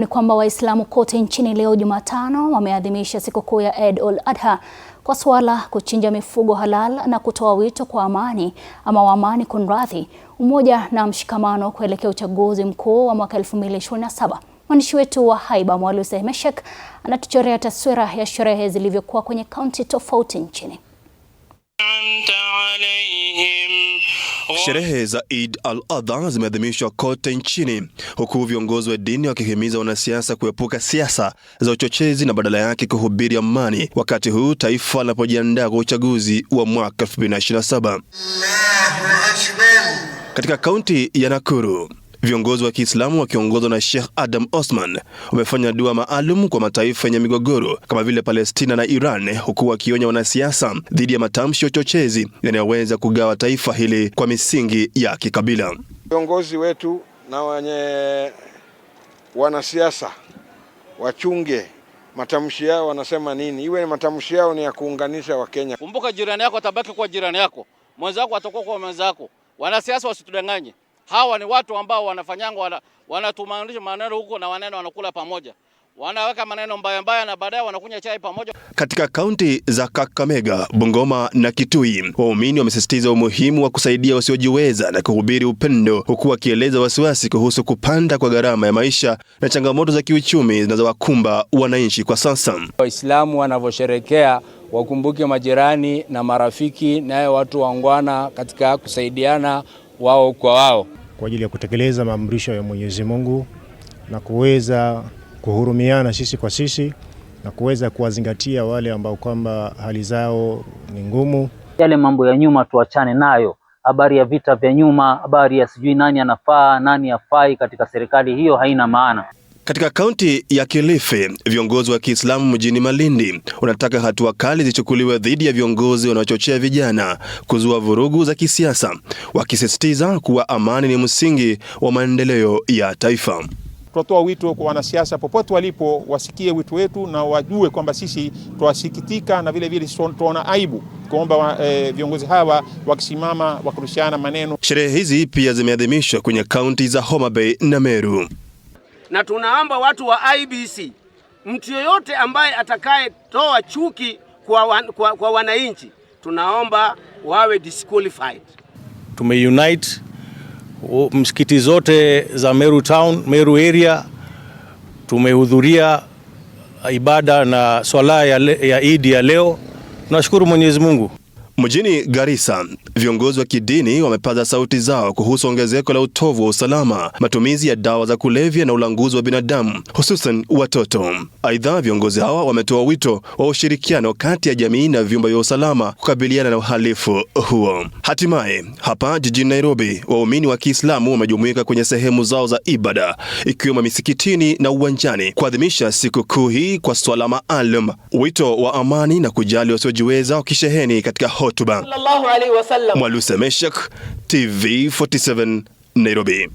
Ni kwamba Waislamu kote nchini leo Jumatano wameadhimisha sikukuu ya Eid al-Adha kwa swala, kuchinja mifugo halal na kutoa wito kwa amani wa amani kunradhi, umoja na mshikamano kuelekea uchaguzi mkuu wa mwaka 2027. Mwandishi wetu wa Haiba Mwaluse Meshek anatuchorea taswira ya sherehe zilivyokuwa kwenye kaunti tofauti nchini. Sherehe za Eid al-Adha zimeadhimishwa kote nchini, huku viongozi wa dini wakihimiza wanasiasa kuepuka siasa za uchochezi na badala yake kuhubiri amani, wakati huu taifa linapojiandaa kwa uchaguzi wa mwaka 2027. Katika kaunti ya Nakuru, viongozi wa Kiislamu wakiongozwa na Sheikh Adam Osman wamefanya dua maalum kwa mataifa yenye migogoro kama vile Palestina na Iran, huku wakionya wanasiasa dhidi ya matamshi ya uchochezi yanayoweza kugawa taifa hili kwa misingi ya kikabila. Viongozi wetu na wenye wanasiasa wachunge matamshi yao, wanasema nini, iwe matamshi yao ni ya kuunganisha Wakenya. Kumbuka, jirani yako atabaki kwa jirani yako, mwenzako atakuwa kwa mwenzako. Wanasiasa wasitudanganye. Hawa ni watu ambao wanafanyanga wanatumanisha maneno huko na waneno wanakula pamoja. Wanaweka maneno mbaya na baadaye wanakunywa chai pamoja. Katika kaunti za Kakamega, Bungoma na Kitui, waumini wamesisitiza umuhimu wa kusaidia wasiojiweza na kuhubiri upendo, huku wakieleza wasiwasi kuhusu kupanda kwa gharama ya maisha na changamoto za kiuchumi zinazowakumba wananchi kwa sasa. Waislamu wanavyosherekea wakumbuke majirani na marafiki, naye watu waungwana katika kusaidiana wao kwa wao, kwa ajili ya kutekeleza maamrisho ya Mwenyezi Mungu na kuweza kuhurumiana sisi kwa sisi na kuweza kuwazingatia wale ambao kwamba hali zao ni ngumu. Yale mambo ya nyuma tuachane nayo, habari ya vita vya nyuma, habari ya sijui nani anafaa nani hafai katika serikali, hiyo haina maana. Katika kaunti ya Kilifi, viongozi wa Kiislamu mjini Malindi wanataka hatua kali zichukuliwe dhidi ya viongozi wanaochochea vijana kuzua vurugu za kisiasa, wakisisitiza kuwa amani ni msingi wa maendeleo ya taifa. Tunatoa wito kwa wanasiasa popote walipo, wasikie wito wetu na wajue kwamba sisi tuwasikitika na vile vile tunaona aibu kuomba viongozi hawa wakisimama wakurushiana maneno. Sherehe hizi pia zimeadhimishwa kwenye kaunti za Homa Bay na Meru. Na tunaomba watu wa IEBC, mtu yoyote ambaye atakaye toa chuki kwa wananchi, tunaomba wawe disqualified. Tumeunite msikiti zote za Meru Town, Meru area. Tumehudhuria ibada na swala ya Eid ya leo. Tunashukuru Mwenyezi Mungu. Mjini Garissa, viongozi wa kidini wamepaza sauti zao kuhusu ongezeko la utovu wa usalama, matumizi ya dawa za kulevya na ulanguzi wa binadamu, hususan watoto. Aidha, viongozi hawa wametoa wito wa ushirikiano kati ya jamii na vyombo vya usalama kukabiliana na uhalifu huo. Hatimaye, hapa jijini Nairobi, waumini wa Kiislamu wamejumuika kwenye sehemu zao za ibada, ikiwemo misikitini na uwanjani, kuadhimisha sikukuu hii kwa swala maalum, wito wa amani na kujali wasiojiweza wakisheheni katika hotuba. Mwaluse Meshek, TV 47, Nairobi.